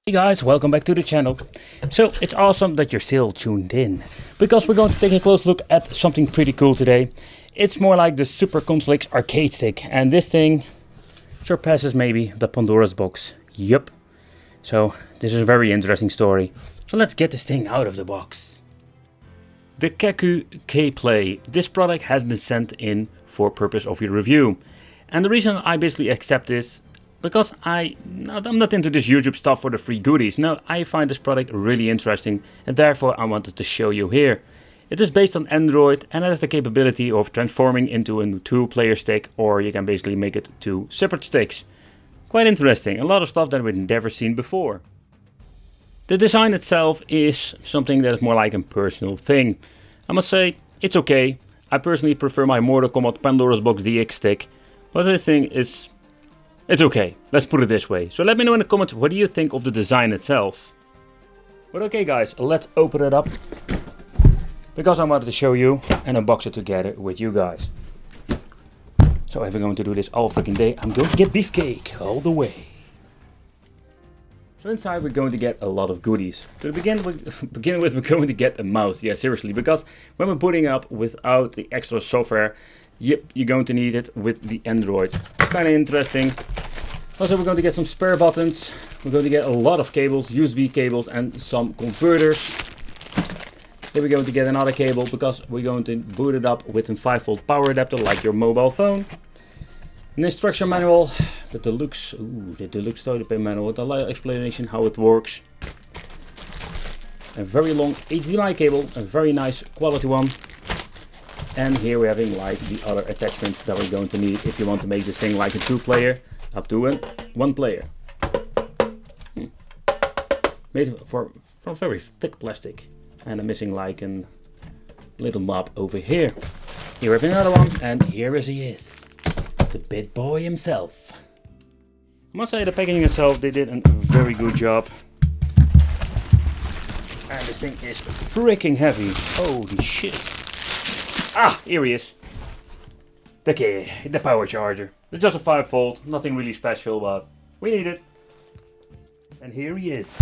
Hey guys, welcome back to the channel. So it's awesome that you're still tuned in, because we're going to take a close look at something pretty cool today. It's more like the Super Console X arcade stick, and this thing surpasses maybe the Pandora's box. Yup. So this is a very interesting story. So let's get this thing out of the box. The Keku K-Play. This product has been sent in for purpose of your review. And the reason I basically accept this, because I'm not into this YouTube stuff for the free goodies. No, I find this product really interesting, and therefore I wanted to show you here. It is based on Android and it has the capability of transforming into a two-player stick, or you can basically make it two separate sticks. Quite interesting, a lot of stuff that we've never seen before. The design itself is something that is more like a personal thing. I must say, it's okay. I personally prefer my Mortal Kombat Pandora's Box DX stick, but this thing is... it's okay, let's put it this way. So let me know in the comments, what do you think of the design itself? But okay guys, let's open it up, because I wanted to show you and unbox it together with you guys. So if we're going to do this all freaking day, I'm going to get beefcake all the way. So inside we're going to get a lot of goodies. To begin with, we're going to get a mouse. Yeah, seriously, because when we're putting up without the extra software, yep, you're going to need it with the Android. Kind of interesting. Also, we're going to get some spare buttons. We're going to get a lot of cables, USB cables and some converters. Then we're going to get another cable, because we're going to boot it up with a 5-volt power adapter like your mobile phone. An instruction manual, the deluxe toilet paper manual with a little explanation how it works. A very long HDMI cable, a very nice quality one. And here we're having like the other attachments that we're going to need if you want to make this thing like a two-player up to one player. Made from very thick plastic. And I'm missing like a little knob over here. Here we have another one, and here as he is. The big boy himself. I must say the packaging itself, they did a very good job. And this thing is freaking heavy. Holy shit. Ah, here he is. The power charger. It's just a 5-volt, nothing really special, but we need it. And here he is.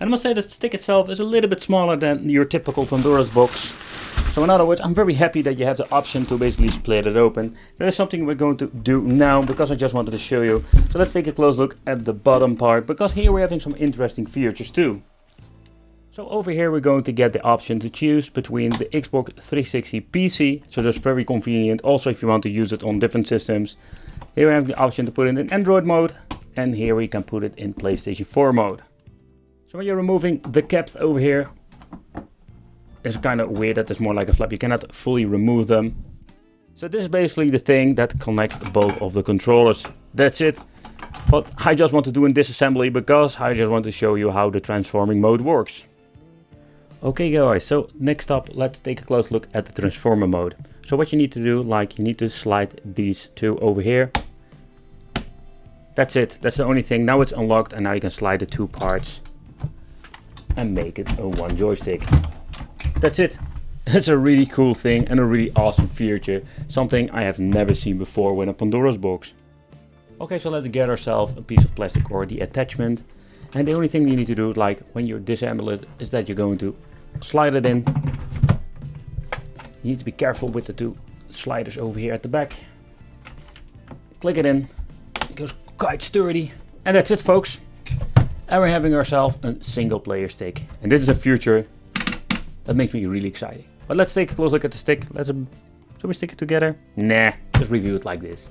And I must say the stick itself is a little bit smaller than your typical Pandora's box. So in other words, I'm very happy that you have the option to basically split it open. That is something we're going to do now, because I just wanted to show you. So let's take a close look at the bottom part, because here we're having some interesting features too. So over here we're going to get the option to choose between the Xbox 360 PC, so that's very convenient also if you want to use it on different systems. Here we have the option to put it in Android mode, and here we can put it in PlayStation 4 mode. So when you're removing the caps over here, it's kind of weird that it's more like a flap, you cannot fully remove them. So this is basically the thing that connects both of the controllers, that's it. But I just want to do in disassembly, because I just want to show you how the transforming mode works. Okay guys, so next up let's take a close look at the transformer mode. So what you need to do, like you need to slide these two over here. That's it, that's the only thing. Now it's unlocked, and now you can slide the two parts and make it a one joystick. That's it. It's a really cool thing and a really awesome feature. Something I have never seen before with a Pandora's box. Okay, so let's get ourselves a piece of plastic or the attachment. And the only thing you need to do, like when you disassemble it, is that you're going to slide it in. You need to be careful with the two sliders over here at the back. Click it in. It goes quite sturdy. And that's it, folks. And we're having ourselves a single player stick. And this is a future that makes me really excited. But let's take a close look at the stick. Should we stick it together? Nah, just review it like this.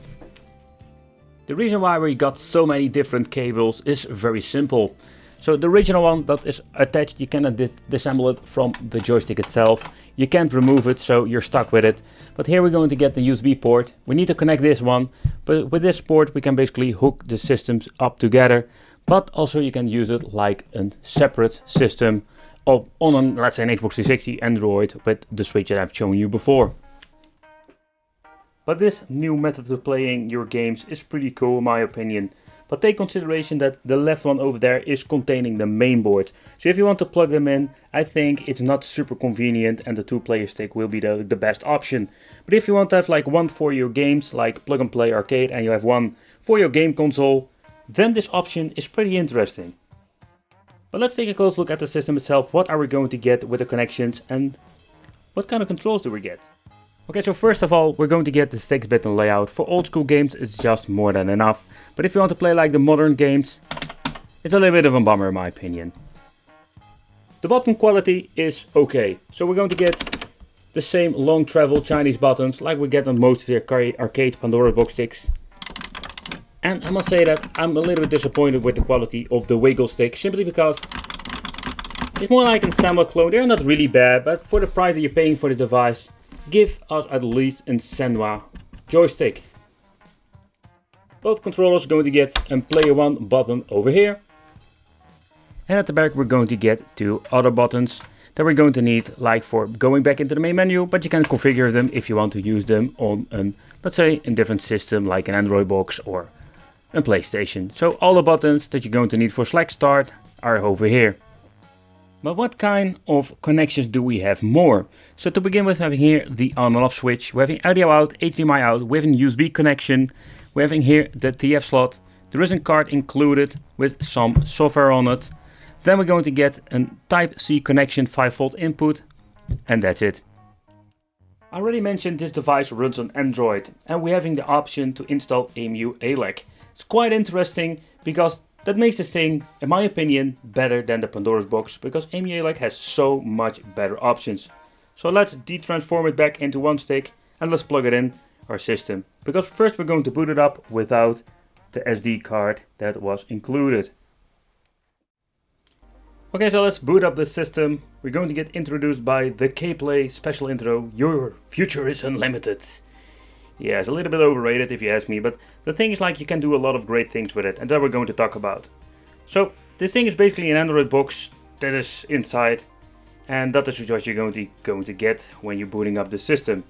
The reason why we got so many different cables is very simple. So the original one that is attached, you cannot disassemble it from the joystick itself. You can't remove it, so you're stuck with it. But here we're going to get the USB port. We need to connect this one, but with this port we can basically hook the systems up together. But also you can use it like a separate system on let's say an Xbox 360 Android with the switch that I've shown you before. But this new method of playing your games is pretty cool in my opinion. But take consideration that the left one over there is containing the main board. So if you want to plug them in, I think it's not super convenient, and the two-player stick will be the best option. But if you want to have like one for your games, like plug and play arcade, and you have one for your game console, then this option is pretty interesting. But let's take a close look at the system itself. What are we going to get with the connections and what kind of controls do we get? Okay, so first of all, we're going to get the 6-button layout. For old school games, it's just more than enough. But if you want to play like the modern games, it's a little bit of a bummer in my opinion. The button quality is okay. So we're going to get the same long travel Chinese buttons like we get on most of the arcade Pandora box sticks. And I must say that I'm a little bit disappointed with the quality of the wiggle stick, simply because it's more like a Senwa clone. They're not really bad, but for the price that you're paying for the device, give us at least a Senwa joystick. Both controllers are going to get a player 1 button over here. And at the back we're going to get 2 other buttons that we're going to need, like for going back into the main menu, but you can configure them if you want to use them on an, let's say, a different system like an Android box or a PlayStation. So all the buttons that you're going to need for select start are over here. But what kind of connections do we have more? So to begin with, having here the on and off switch, we're having audio out, HDMI out, we have a USB connection, we're having here the TF slot, there is a card included with some software on it. Then we're going to get a Type-C connection 5V input, and that's it. I already mentioned this device runs on Android, and we're having the option to install EMU ALEC. It's quite interesting because that makes this thing, in my opinion, better than the Pandora's box, because EMU ALEC has so much better options. So let's de-transform it back into one stick and let's plug it in our system. Because first we're going to boot it up without the SD card that was included. Okay, so let's boot up the system. We're going to get introduced by the K-Play special intro. Your future is unlimited. Yeah, it's a little bit overrated if you ask me, but the thing is, like, you can do a lot of great things with it, and that we're going to talk about. So this thing is basically an Android box that is inside, and that is what you're going to get when you're booting up the system.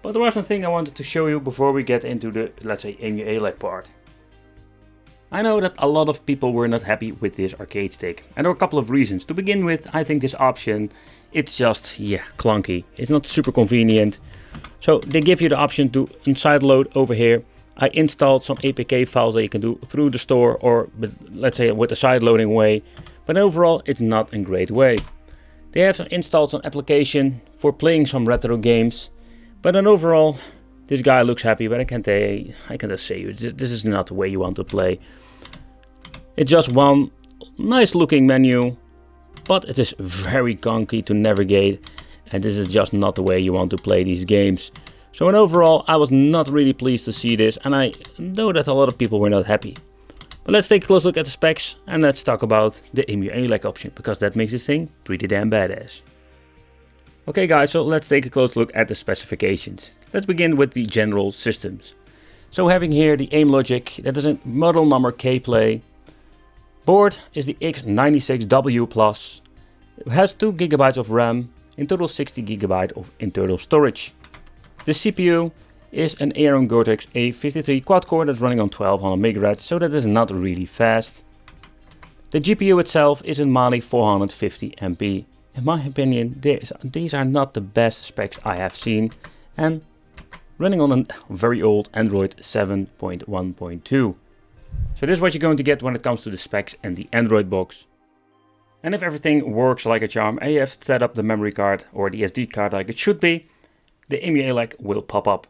But there was one thing I wanted to show you before we get into the, let's say, EMU ALEC part. I know that a lot of people were not happy with this arcade stick, and there are a couple of reasons. To begin with, I think this option, it's just, yeah, clunky. It's not super convenient. So they give you the option to sideload over here. I installed some APK files that you can do through the store or, let's say, with a sideloading way. But overall, it's not a great way. They have installed some application for playing some retro games. But then overall, this guy looks happy, but I can just say this is not the way you want to play. It's just one nice looking menu, but it is very clunky to navigate, and this is just not the way you want to play these games. So in overall, I was not really pleased to see this, and I know that a lot of people were not happy. But let's take a close look at the specs and let's talk about the EMU ALEC option, because that makes this thing pretty damn badass. Okay guys, so let's take a close look at the specifications. Let's begin with the general systems. So having here the AIM logic, that is a model number K-Play. Board is the X96W+. It has 2 GB of RAM, in total 60 GB of internal storage. The CPU is an Aeron Cortex A53 quad-core that's running on 1200 MHz, so that is not really fast. The GPU itself is a Mali 450 MP. In my opinion, these are not the best specs I have seen, and running on a very old Android 7.1.2. So this is what you're going to get when it comes to the specs and the Android box. And if everything works like a charm and you have set up the memory card or the SD card like it should be, the EMU ALEC will pop up.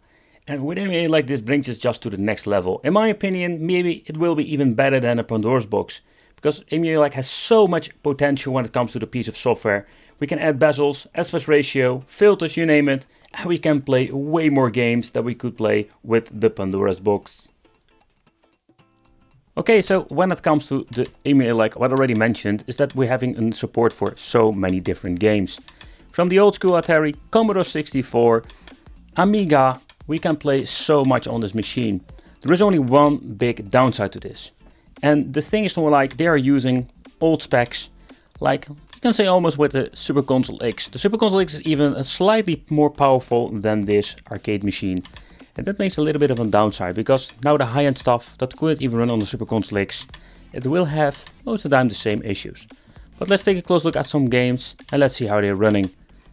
And with EMU ALEC, this brings us just to the next level. In my opinion, maybe it will be even better than a Pandora's box, because EMU ALEC has so much potential when it comes to the piece of software. We can add bezels, aspect ratio, filters, you name it, and we can play way more games than we could play with the Pandora's box. Okay, so when it comes to the EMU ALEC, what I already mentioned is that we're having support for so many different games. From the old school Atari, Commodore 64, Amiga, we can play so much on this machine. There is only one big downside to this. And the thing is more like they are using old specs, like you can say almost with the Super Console X. The Super Console X is even slightly more powerful than this arcade machine. And that makes a little bit of a downside, because now the high-end stuff that couldn't even run on the Super Console X, it will have most of the time the same issues. But let's take a close look at some games and let's see how they're running.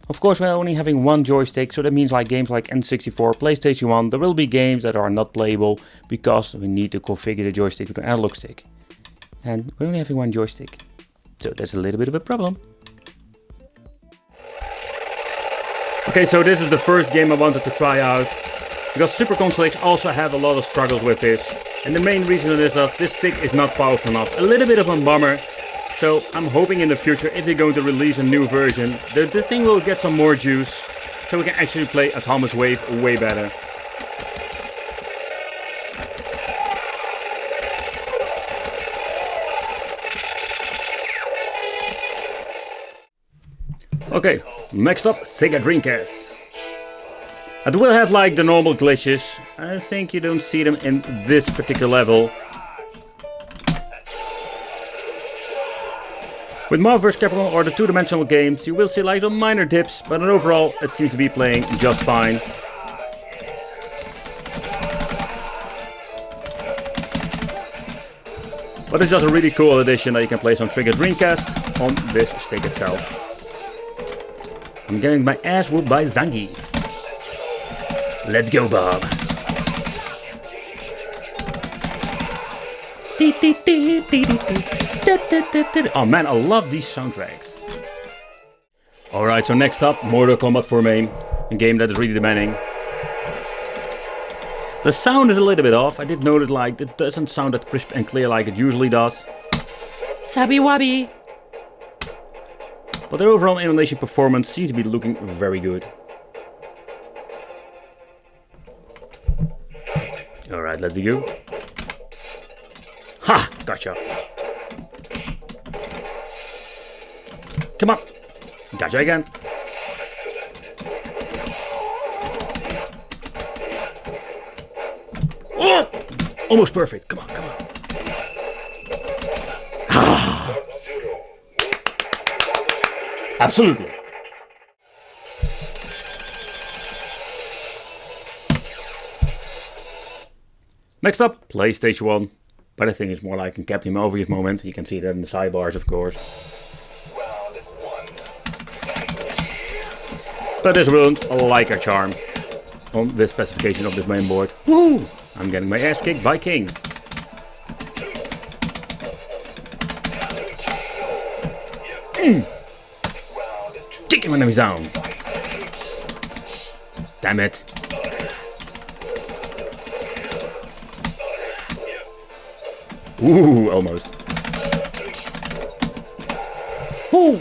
Of course, we're only having one joystick, so that means like games like N64, PlayStation 1, there will be games that are not playable because we need to configure the joystick with an analog stick. And we're only having one joystick. So that's a little bit of a problem. Okay, so this is the first game I wanted to try out, because Super Consoles also have a lot of struggles with this. And the main reason is that this stick is not powerful enough. A little bit of a bummer. So I'm hoping in the future, if they're going to release a new version, that this thing will get some more juice, so we can actually play Atomic Wave way better. Okay, next up, Sega Dreamcast. It will have like the normal glitches. I think you don't see them in this particular level. With Marvel vs. Capcom or the two-dimensional games, you will see like some minor dips, but overall it seems to be playing just fine. But it's just a really cool addition that you can play some Sega Dreamcast on this stick itself. I'm getting my ass whooped by Zangief. Let's go, Bob. Oh man, I love these soundtracks. Alright, so next up, Mortal Kombat for me. A game that is really demanding. The sound is a little bit off. I did notice like it doesn't sound that crisp and clear like it usually does. Sabi wabi. But the overall emulation performance seems to be looking very good. Alright, let's go. Ha! Gotcha. Come on. Gotcha again. Oh! Almost perfect. Come on, come on. Ah. Absolutely. Next up, PlayStation 1. But I think it's more like a Captain Obvious moment. You can see that in the sidebars, of course. But this ruined like a charm on the specification of this main board. Woo! I'm getting my ass kicked by King. Kick him when he's down. Damn it. Ooh, almost. Ooh.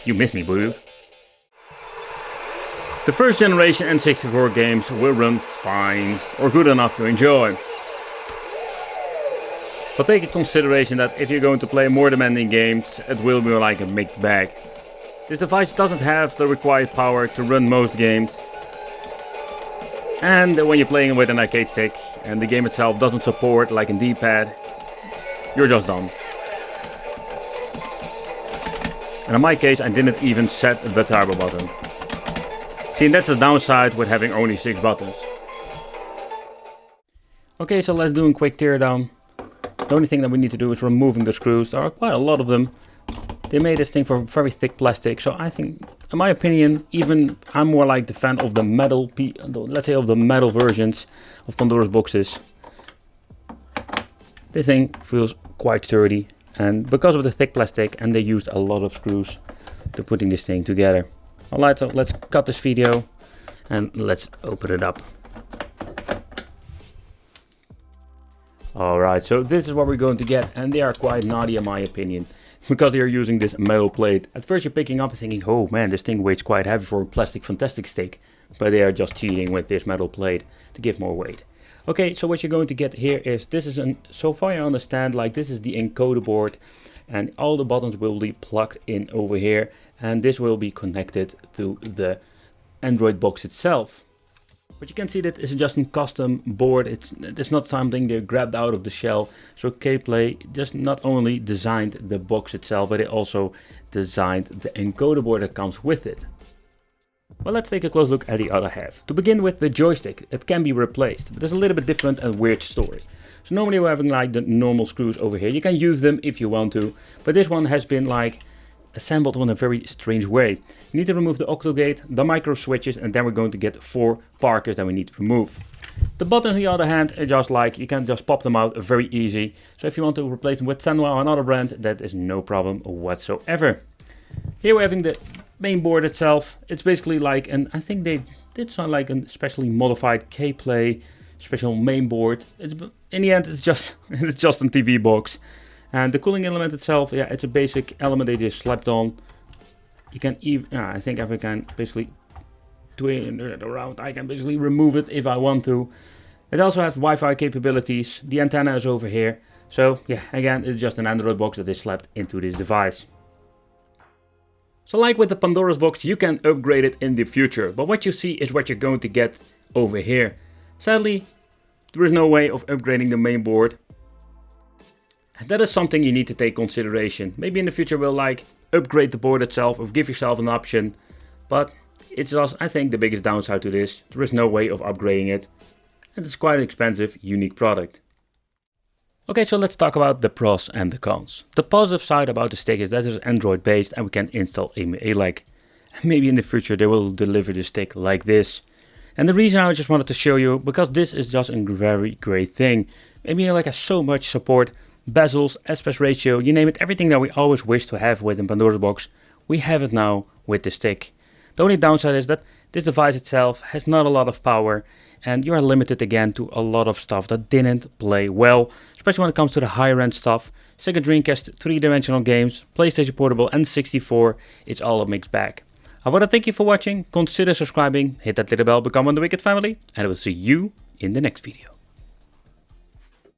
You missed me, boo. The first generation N64 games will run fine, or good enough to enjoy. But take into consideration that if you're going to play more demanding games, it will be like a mixed bag. This device doesn't have the required power to run most games. And when you're playing with an arcade stick and the game itself doesn't support like a D-pad, you're just done. And in my case, I didn't even set the turbo button. See, that's the downside with having only 6 buttons. Okay, so let's do a quick teardown. The only thing that we need to do is removing the screws. There are quite a lot of them. They made this thing from very thick plastic, so I think, in my opinion, even I'm more like the fan of the metal, let's say of the metal versions of Pandora's boxes. This thing feels quite sturdy, and because of the thick plastic, and they used a lot of screws to putting this thing together. Alright, so let's cut this video and let's open it up. Alright, so this is what we're going to get, and they are quite naughty in my opinion, because they are using this metal plate. At first you're picking up and thinking, oh man, this thing weighs quite heavy for a plastic fantastic stick, but they are just cheating with this metal plate to give more weight. Okay, so what you're going to get here is, this is so far I understand, like this is the encoder board, and all the buttons will be plugged in over here, and this will be connected to the Android box itself. But you can see that it's just a custom board. It's not something they grabbed out of the shell. So K-Play just not only designed the box itself, but they also designed the encoder board that comes with it. Well, let's take a close look at the other half. To begin with, the joystick. It can be replaced, but there's a little bit different and weird story. So normally we're having like the normal screws over here. You can use them if you want to, but this one has been like assembled in a very strange way. You need to remove the octogate, the micro switches, and then we're going to get 4 Parkers that we need to remove. The buttons on the other hand are just like, you can just pop them out very easy. So if you want to replace them with Senwa or another brand, that is no problem whatsoever. Here we're having the main board itself. It's basically like an, I think they did sound like a specially modified K-Play special main board. In the end, it's just it's just a TV box. And the cooling element itself, yeah, it's a basic element they just slapped on. You can even, I think if I can basically twin it around, I can basically remove it if I want to. It also has Wi-Fi capabilities. The antenna is over here. So yeah, again, it's just an Android box that is slapped into this device. So like with the Pandora's box, you can upgrade it in the future. But what you see is what you're going to get over here. Sadly, there is no way of upgrading the main board. And that is something you need to take consideration. Maybe in the future we'll like upgrade the board itself or give yourself an option. But it's just, I think, the biggest downside to this. There is no way of upgrading it. And it's quite an expensive, unique product. Okay, so let's talk about the pros and the cons. The positive side about the stick is that it's Android based and we can install a maybe in the future they will deliver the stick like this. And the reason I just wanted to show you, because this is just a very great thing. Maybe like has so much support, bezels, aspect ratio, you name it, everything that we always wish to have with a Pandora's box, we have it now with the stick. The only downside is that this device itself has not a lot of power and you are limited again to a lot of stuff that didn't play well, especially when it comes to the higher end stuff. Sega Dreamcast 3-dimensional games, PlayStation Portable and 64, it's all a mixed bag. I want to thank you for watching, consider subscribing, hit that little bell, become one of the Wicked family, and I will see you in the next video.